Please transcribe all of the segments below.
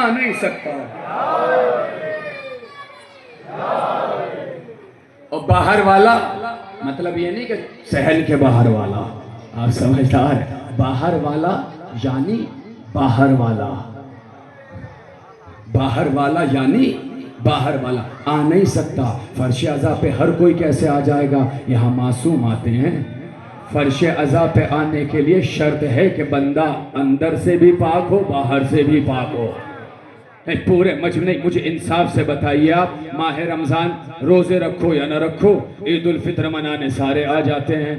آ نہیں سکتا. اور باہر والا مطلب یہ نہیں کہ صحن کے باہر والا، آپ سمجھدار ہیں، باہر والا یعنی باہر والا، باہر والا یعنی باہر والا آ نہیں سکتا. فرش عزا پہ ہر کوئی کیسے آ جائے گا؟ یہاں معصوم آتے ہیں. فرش عزا پہ آنے کے لیے شرط ہے کہ بندہ اندر سے بھی پاک ہو، باہر سے بھی پاک ہو. پورے مجمع مجھے انصاف سے بتائیے، آپ ماہ رمضان روزے رکھو یا نہ رکھو، عید الفطر منانے سارے آ جاتے ہیں.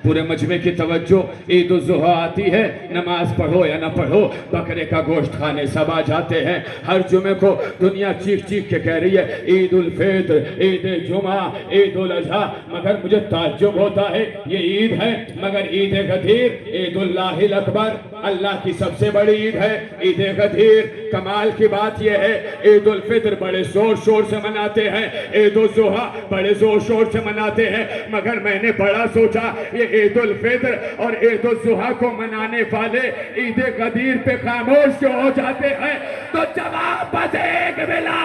پورے مجمع کی توجہ، عید الضحیٰ آتی ہے، نماز پڑھو یا نہ پڑھو، بکرے کا گوشت کھانے سب آ جاتے ہیں. ہر جمعے کو دنیا چیخ چیخ کے کہہ رہی ہے عید الفطر، عید جمعہ، عید الاضحیٰ. مگر مجھے تعجب ہوتا ہے، یہ عید ہے مگر عید غدیر، عید اللہ الاکبر، اللہ کی سب سے بڑی عید ہے عید غدیر. کمال کی بات یہ ہے عید الفطر بڑے زور شور سے مناتے ہیں، عید الضحیٰ بڑے زور شور سے مناتے ہیں. مگر میں نے بڑا سوچا یہ عید الفطر اور عید الضحیٰ کو منانے والے عید غدیر پہ خاموش کیوں ہو جاتے ہیں؟ تو جواب بس ایک ملا،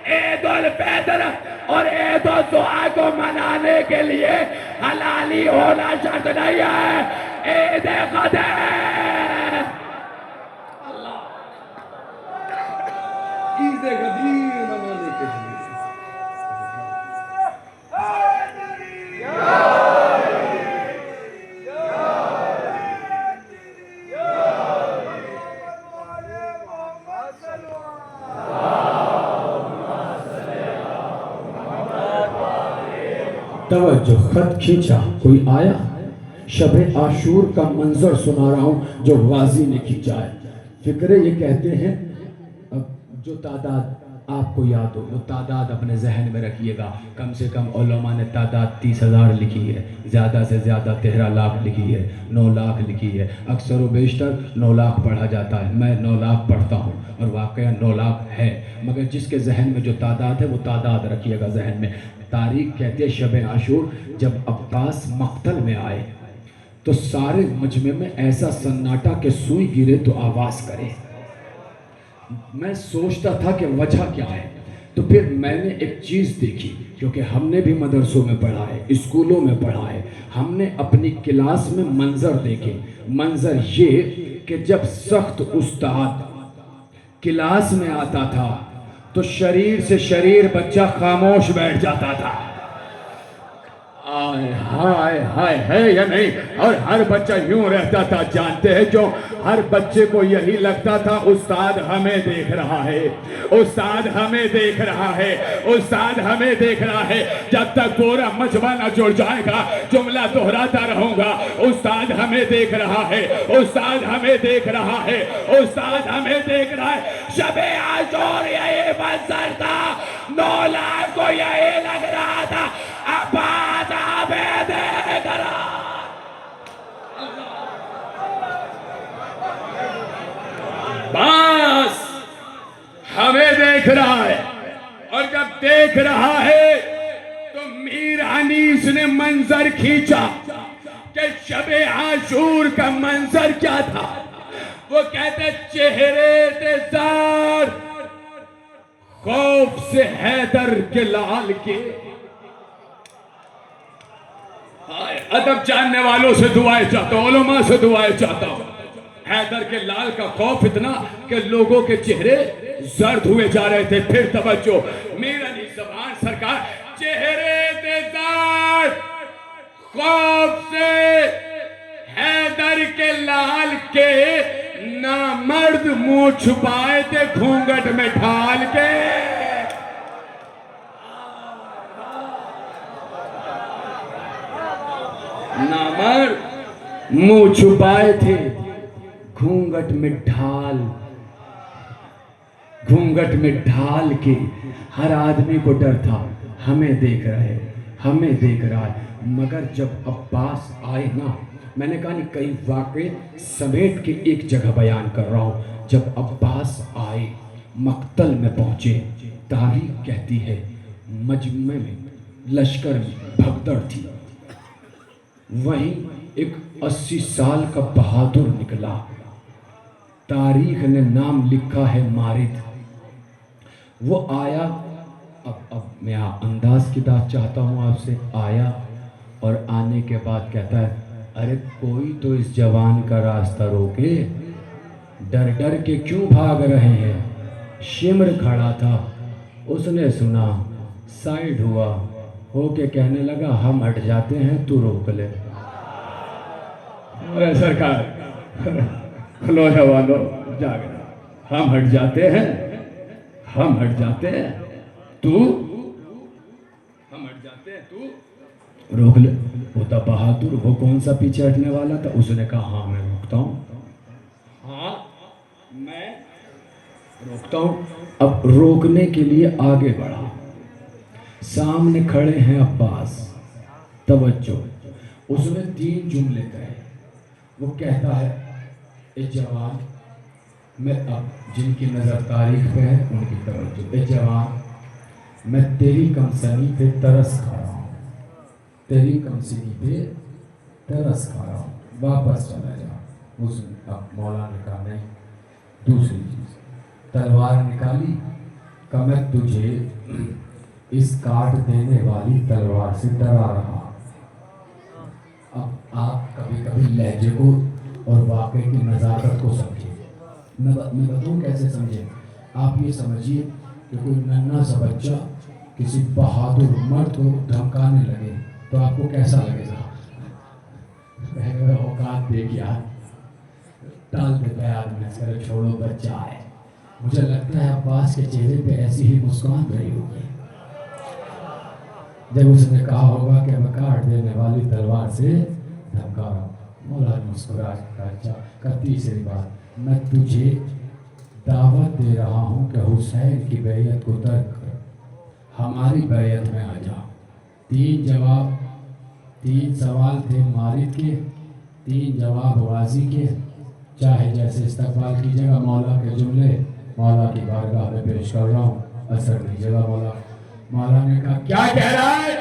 عید الفطر اور عید الضحیٰ کو منانے کے لیے حلالی ہونا شرط نہیں ہے. عید غدیر، عید غدیر منانے کے لیے توجہ. خط کھینچا، کوئی آیا، شب عاشور کا منظر سنا رہا ہوں جو غازی نے کھینچا ہے. فکرے یہ کہتے ہیں جو تعداد آپ کو یاد ہو وہ تعداد اپنے ذہن میں رکھیے گا. کم سے کم علماء نے تعداد 30,000 لکھی ہے، زیادہ سے زیادہ 13 لاکھ لکھی ہے، 9 لاکھ لکھی ہے. اکثر و بیشتر 9 لاکھ پڑھا جاتا ہے، میں 9 لاکھ پڑھتا ہوں اور واقعہ 9 لاکھ ہے. مگر جس کے ذہن میں جو تعداد ہے وہ تعداد رکھیے گا ذہن میں. تاریخ کہتے ہیں شب عاشور جب عباس مقتل میں آئے تو سارے مجمع میں ایسا سناٹا کہ سوئی گرے تو آواز کرے. میں سوچتا تھا کہ وجہ کیا ہے، تو پھر میں نے ایک چیز دیکھی، کیونکہ ہم نے بھی مدرسوں میں پڑھا ہے، اسکولوں میں پڑھا ہے، ہم نے اپنی کلاس میں منظر دیکھے. منظر یہ کہ جب سخت استاد کلاس میں آتا تھا تو شریر سے شریر بچہ خاموش بیٹھ جاتا تھا. آئے ہائے ہائے ہے یا نہیں؟ اور ہر بچہ یوں رہتا تھا. جانتے ہیں کیوں؟ ہر بچے کو یہی لگتا تھا استاد ہمیں دیکھ رہا ہے، استاد ہمیں دیکھ رہا ہے، استاد ہمیں دیکھ رہا ہے. جب تک پورا مجمع نہ جڑ جائے گا جملہ دہراتا رہوں گا، استاد ہمیں دیکھ رہا ہے، استاد ہمیں دیکھ رہا ہے، استاد ہمیں دیکھ رہا ہے. شب عاشور یہی منظر تھا، 9 لاکھ کو یہی لگ رہا تھا عباس ہمیں دیکھ رہا. عباس ہمیں دیکھ رہا ہے. اور جب دیکھ رہا ہے تو میر انیس نے منظر کھینچا کہ شب عاشور کا منظر کیا تھا. وہ کہتے چہرے تے زار خوف سے حیدر کے لال کے. ادب جاننے والوں سے دعائیں چاہتا ہوں، علماء سے دعائیں چاہتا ہوں. حیدر کے لال کا خوف اتنا کہ لوگوں کے چہرے زرد ہوئے جا رہے تھے. پھر توجہ، میر علی زبان سرکار چہرے تے زرد خوف سے حیدر کے لال کے، نامرد منہ چھپائے تھے گھونگھٹ میں ڈھال کے. نامرد منہ چھپائے تھے گھونگھٹ میں ڈھال کے. ہر آدمی کو ڈر تھا ہمیں دیکھ رہے، ہمیں دیکھ رہا ہے. مگر جب عباس آئے نا، میں نے کہا نہیں کئی واقعے سمیٹ کے ایک جگہ بیان کر رہا ہوں. جب عباس آئے مقتل میں پہنچے، تاریخ کہتی ہے مجمع میں لشکر میں بھگدڑ تھی. وہیں ایک 80 سال کا بہادر نکلا. تاریخ نے نام لکھا ہے مارد. وہ آیا, اب میں انداز کی بات چاہتا ہوں آپ سے. آیا اور آنے کے بعد کہتا ہے ارے کوئی تو اس جوان کا راستہ روکے, ڈر ڈر کے کیوں بھاگ رہے ہیں. شمر کھڑا تھا, اس نے سنا, سائیڈ ہوا, ہو کے کہنے لگا ہم ہٹ جاتے ہیں تو روک لے. ارے سرکار نوجوانوں جاگ رہا, ہم ہٹ جاتے ہیں, ہم ہٹ جاتے ہیں تو, ہم ہٹ جاتے ہیں تو روک لے. وہ تھا بہادر, وہ کون سا پیچھے ہٹنے والا تھا. اس نے کہا ہاں میں روکتا ہوں, ہاں میں روکتا ہوں. اب روکنے کے لیے آگے بڑھا, سامنے کھڑے ہیں عباس. توجہ, اس نے 3 جملے کہے. وہ کہتا ہے اے جوان, میں اب جن کی نظر تاریخ پہ ہے ان کی توجہ. اے جوان, میں تیری کمسنی پہ ترس کھا رہا ہوں, تیری کمسنی پہ ترس کھا رہا ہوں, واپس چلا جا. اس نے اب مولا نے کہا نہیں. دوسری چیز, تلوار نکالی, کہ میں تجھے اس کاٹ دینے والی تلوار سے ڈرا رہا. اب آپ کبھی کبھی لہجے کو اور واقعے کی نزاکت کو سمجھیں. میں بتاؤں کیسے سمجھیں. آپ یہ سمجھیے کہ کوئی ننھا سا بچہ کسی بہادر مرد کو دھمکانے لگے تو آپ کو کیسا لگے گا؟ اوقات دیکھ یار, ٹال دیتا ہے آدمی, کرے چھوڑو بچہ ہے. مجھے لگتا ہے عباس کے چہرے پہ ایسی ہی مسکان رہی ہوگی جب اس نے کہا ہوگا کہ میں کاٹ دینے والی تلوار سے دھمکا رہا ہوں. مولا نے مسکرا کہا اچھا, کا تیسری بات, میں تجھے دعوت دے رہا ہوں کہ حسین کی بیعت کو ترک کر ہماری بیعت میں آ جا. 3 جواب, 3 سوال تھے مارد کے, 3 جواب غازی کے. چاہے جیسے استقبال کیجیے گا. مولا کے جملے مولا کی بارگاہ میں پیش کر رہا ہوں, اثر دیجیے گا. مولا نے کہا کیا کہہ رہا ہے,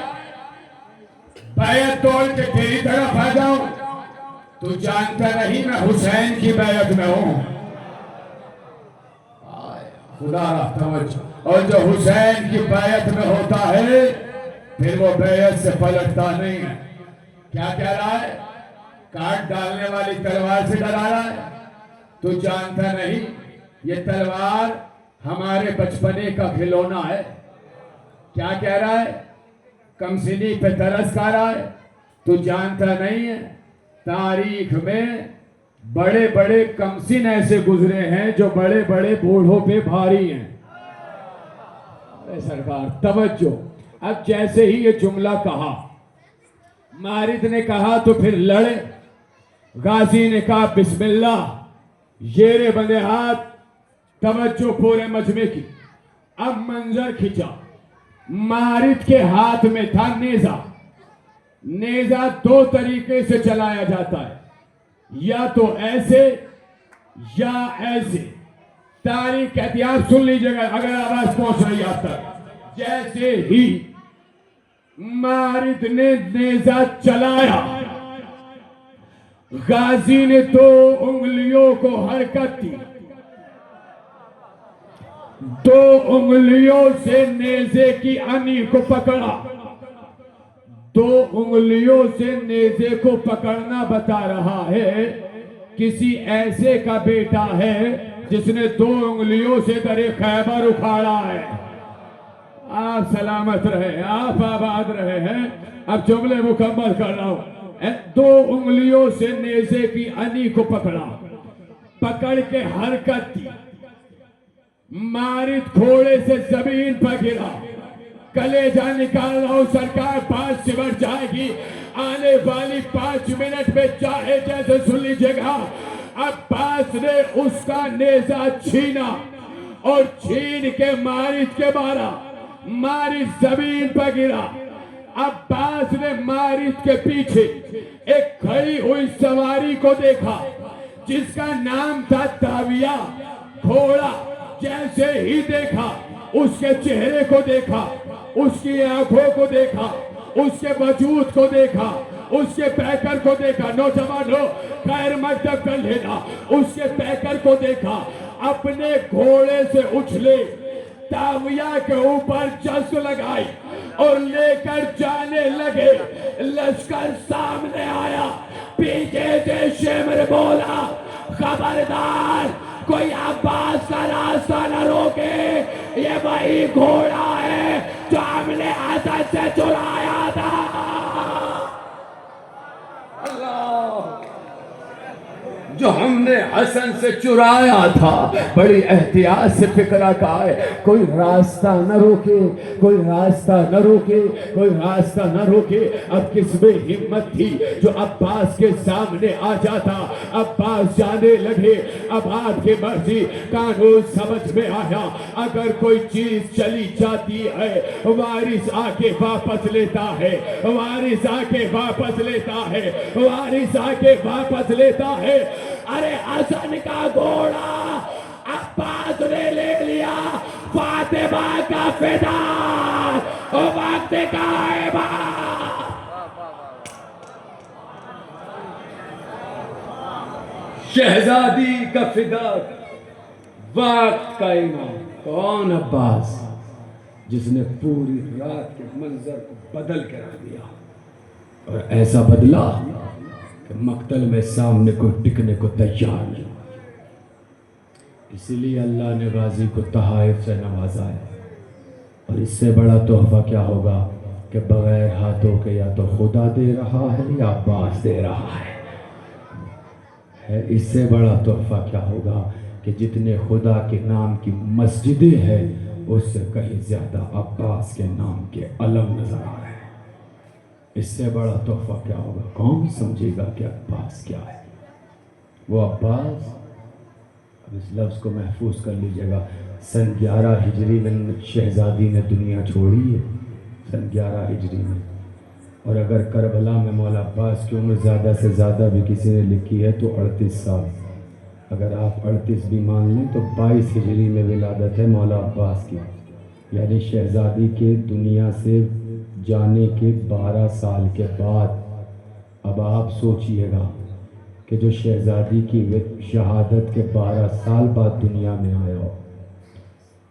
بیعت توڑ کے تیری طرف آ جاؤں. تو جانتا نہیں میں حسین کی بیعت میں ہوں. خدا را توجہ. اور جو حسین کی بیعت میں ہوتا ہے پھر وہ بیعت سے پلٹتا نہیں ہے. کیا کہہ رہا ہے, کاٹ ڈالنے والی تلوار سے ڈرا رہا ہے. تو جانتا نہیں یہ تلوار ہمارے بچپنے کا کھلونا ہے. کیا کہہ رہا ہے, کمسنی پہ ترس کھا رہا ہے. تو جانتا نہیں ہے تاریخ میں بڑے بڑے کمسن ایسے گزرے ہیں جو بڑے بڑے بوڑھوں پہ بھاری ہیں. اے سرکار توجہ. اب جیسے ہی یہ جملہ کہا, مارد نے کہا تو پھر لڑے. غازی نے کہا بسم اللہ, یرے بندے ہاتھ. توجہ پورے مجمع کی. اب منظر کھچا, مارد کے ہاتھ میں تھا نیزہ. نیزہ 2 طریقے سے چلایا جاتا ہے, یا تو ایسے یا ایسے. تاریخ کہتی ہے, آپ سن لیجئے گا اگر آواز پہنچ رہی آپ تک. جیسے ہی مارد نے نیزہ چلایا, غازی نے 2 انگلیوں کو حرکت دی. 2 انگلیوں سے نیزے کی انی کو پکڑا. 2 انگلیوں سے نیزے کو پکڑنا بتا رہا ہے کسی ایسے کا بیٹا ہے جس نے 2 انگلیوں سے در خیبر اکھاڑا ہے. آپ سلامت رہے, آپ آباد رہے ہیں. اب جملے مکمل کر رہا ہوں. 2 انگلیوں سے نیزے کی انی کو پکڑا, پکڑ کے حرکت کی. مارد گھوڑے سے زمین پر گرا. کلیجہ نکال رہا ہوں سرکار, 5 سمٹ جائے گی آنے والی 5 منٹ میں. چاہے جیسے سن لیجیے گا. عباس نے اس کا نیزہ چھینا اور چھین کے مارد کے مارا. مارد زمین پر گرا. عباس نے مارد کے پیچھے ایک کھڑی ہوئی سواری کو دیکھا جس کا نام تھا داویہ. گھوڑا جیسے ہی دیکھا, اس کے چہرے کو دیکھا, اس کی آنکھوں کو دیکھا, اس کے وجود کو دیکھا, اس کے پیکر کو دیکھا، نوجوانوں غیر مکتب کر لینا، اس کے پیکر کو دیکھا اپنے گھوڑے سے اچھلے، تاویہ کے اوپر جست لگائی اور لے کر جانے لگے۔ لشکر سامنے آیا، پیچھے سے شمر بولا خبردار کوئی عباس کا راستہ نہ روکے، یہ وہی گھوڑا ہے جو ہم نے حسن سے چرایا تھا۔ اللہ، جو ہم نے حسن سے چرایا تھا۔ بڑی احتیاط سے فکرہ کا ہے، کوئی راستہ نہ روکے، کوئی راستہ نہ روکے، کوئی راستہ نہ روکے۔ اب کس میں ہمت تھی جو عباس کے سامنے آ جاتا؟ عباس جانے لگے، اب آپ کی مرضی۔ قانون سمجھ میں آیا، اگر کوئی چیز چلی جاتی ہے وارث آ کے واپس لیتا ہے، وارث آ کے واپس لیتا ہے، وارث آ کے واپس لیتا ہے۔ ارے حسن کا گھوڑا عباس نے لے لیا، فاطمہ کا فدا، وقت کا ہے شہزادی کا فدا، وقت کا امام۔ کون عباس؟ جس نے پوری رات کے منظر کو بدل کے رکھ دیا، اور ایسا بدلا کہ مقتل میں سامنے کو ٹکنے کو تیار نہیں۔ اسی لیے اللہ نے غازی کو تحائف سے نوازا ہے۔ اور اس سے بڑا تحفہ کیا ہوگا کہ بغیر ہاتھوں کے یا تو خدا دے رہا ہے یا عباس دے رہا ہے۔ اس سے بڑا تحفہ کیا ہوگا کہ جتنے خدا کے نام کی مسجدیں ہیں اس سے کہیں زیادہ عباس کے نام کے علم نظر آ رہے ہیں۔ اس سے بڑا تحفہ کیا ہوگا؟ کون سمجھے گا کہ عباس کیا ہے؟ وہ عباس، اب اس لفظ کو محفوظ کر لیجئے گا، سن 11 ہجری میں شہزادی نے دنیا چھوڑی ہے، سن 11 ہجری میں۔ اور اگر کربلا میں مولا عباس کی عمر زیادہ سے زیادہ بھی کسی نے لکھی ہے تو 38 سال، اگر آپ 38 بھی مان لیں تو 22 ہجری میں ولادت ہے مولا عباس کی، یعنی شہزادی کے دنیا سے جانے کے 12 سال کے بعد۔ اب آپ سوچئے گا کہ جو شہزادی کی شہادت کے 12 سال بعد دنیا میں آیا ہو،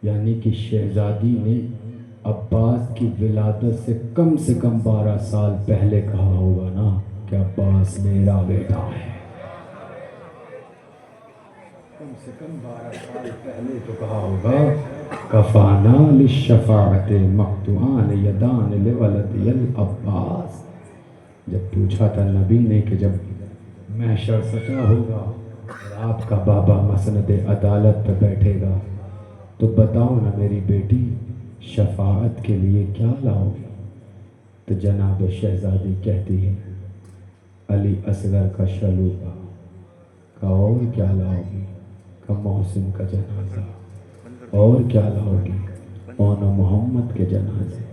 یعنی کہ شہزادی نے عباس کی ولادت سے کم 12 سال پہلے کہا ہوگا نا کہ عباس میرا بیٹا ہے۔ کم سے کم 12 سال پہلے تو کہا ہوگا کفانا للشفاعت مقطوعان یدان لولدی العباس۔ جب پوچھا تھا نبی نے کہ جب محشر سجا ہوگا اور آپ کا بابا مسند عدالت پہ بیٹھے گا تو بتاؤ نا میری بیٹی شفاعت کے لیے کیا لاؤ گی؟ تو جناب شہزادی کہتی ہے علی اصغر کا شلوغہ کا، اور کیا لاؤ گی؟ کا محسن کا جنازہ، اور کیا لاؤ گی؟ اون محمد کے جنازے۔